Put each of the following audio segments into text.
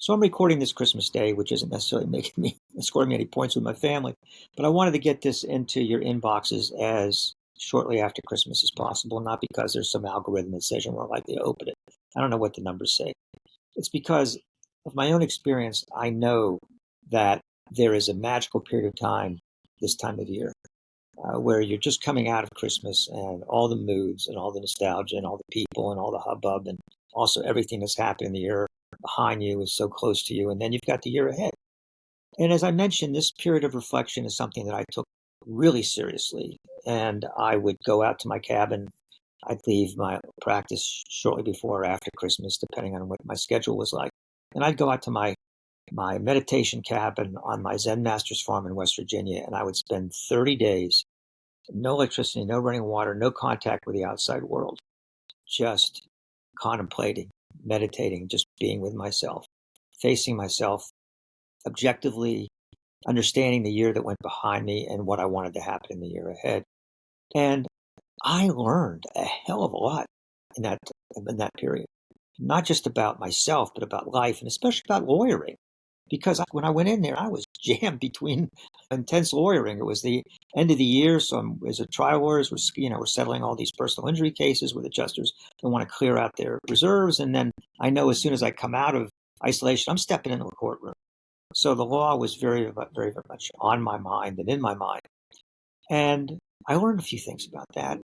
So I'm recording this Christmas Day, which isn't necessarily making me scoring me any points with my family, but I wanted to get this into your inboxes as shortly after Christmas as possible, not because there's some algorithm that says you're more likely to open it. I don't know what the numbers say. It's because of my own experience. I know that there is a magical period of time this time of year where you're just coming out of Christmas and all the moods and all the nostalgia and all the people and all the hubbub and also everything that's happened in the year behind you is so close to you. And then you've got the year ahead. And as I mentioned, this period of reflection is something that I took really seriously. And I would go out to my cabin. I'd leave my practice shortly before or after Christmas, depending on what my schedule was like. And I'd go out to my meditation cabin on my Zen Masters farm in West Virginia, and I would spend 30 days, no electricity, no running water, no contact with the outside world, just contemplating, meditating, just being with myself, facing myself objectively, understanding the year that went behind me and what I wanted to happen in the year ahead. And I learned a hell of a lot in that period, not just about myself, but about life and especially about lawyering. Because when I went in there, I was jammed between intense lawyering. It was the end of the year, so as a trial lawyers, we're settling all these personal injury cases with adjusters that want to clear out their reserves, and then I know as soon as I come out of isolation, I'm stepping into a courtroom. So the law was very, very, very much on my mind and in my mind, and I learned a few things about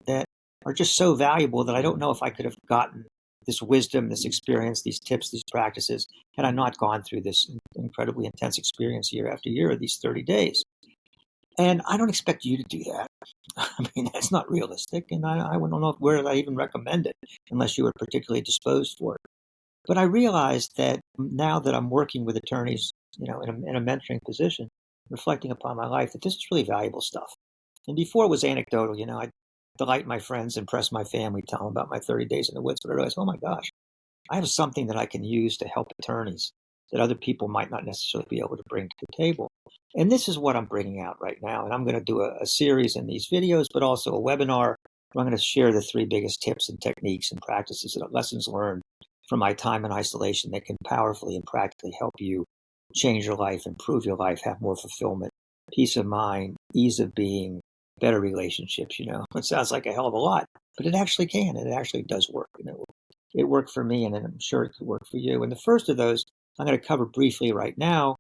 that are just so valuable that I don't know if I could have gotten this wisdom, this experience, these tips, these practices, had I not gone through this incredibly intense experience year after year of these 30 days. And I don't expect you to do that. I mean, that's not realistic. And I don't know where I even recommend it unless you were particularly disposed for it. But I realized that now that I'm working with attorneys, in a mentoring position, reflecting upon my life, that this is really valuable stuff. And before it was anecdotal, I'd delight my friends, impress my family, tell them about my 30 days in the woods. But I realized, oh my gosh, I have something that I can use to help attorneys that other people might not necessarily be able to bring to the table. And this is what I'm bringing out right now. And I'm going to do a series in these videos, but also a webinar where I'm going to share the 3 biggest tips and techniques and practices and lessons learned from my time in isolation that can powerfully and practically help you change your life, improve your life, have more fulfillment, peace of mind, ease of being, better relationships. It sounds like a hell of a lot, but it actually can, and it actually does work. It worked for me, and I'm sure it could work for you. And the first of those I'm going to cover briefly right now,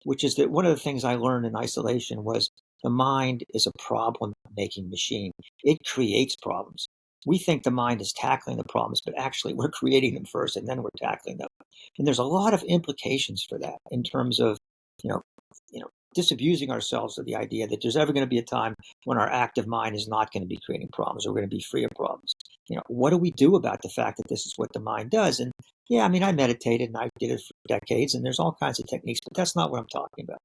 which is that one of the things I learned in isolation was the mind is a problem-making machine. It creates problems. We think the mind is tackling the problems, but actually we're creating them first, and then we're tackling them. And there's a lot of implications for that in terms of, you know, disabusing ourselves of the idea that there's ever going to be a time when our active mind is not going to be creating problems, or we're going to be free of problems. What do we do about the fact that this is what the mind does? And yeah, I mean, I meditated and I did it for decades, and there's all kinds of techniques, but that's not what I'm talking about.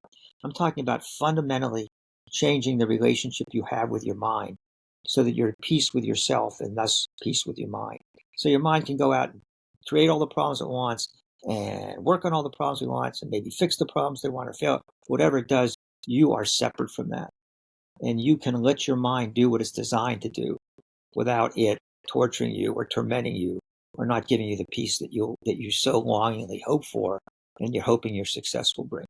I'm talking about fundamentally changing the relationship you have with your mind so that you're at peace with yourself and thus peace with your mind. So your mind can go out and create all the problems it wants and work on all the problems it wants and maybe fix the problems they want or fail. Whatever it does, you are separate from that. And you can let your mind do what it's designed to do without it torturing you or tormenting you or not giving you the peace that you so longingly hope for and you're hoping your success will bring.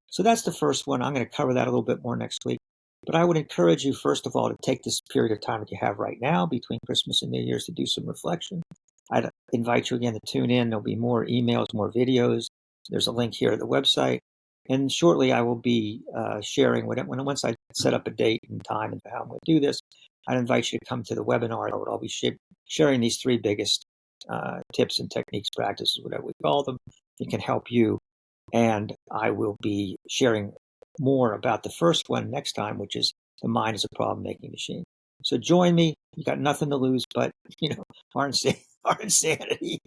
So that's the first one. I'm going to cover that a little bit more next week. But I would encourage you, first of all, to take this period of time that you have right now between Christmas and New Year's to do some reflection. I'd invite you again to tune in. There'll be more emails, more videos. There's a link here at the website. And shortly I will be sharing, once I set up a date and time and how I'm going to do this, I'd invite you to come to the webinar. I'll be sharing these 3 biggest tips and techniques, practices, whatever we call them. It can help you. And I will be sharing more about the first one next time, which is the mind is a problem-making machine. So join me. You got nothing to lose but, our insanity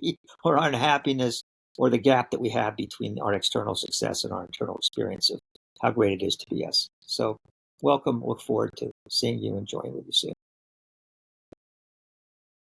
or our unhappiness or the gap that we have between our external success and our internal experience of how great it is to be us. So welcome. Look forward to seeing you and joining with you soon.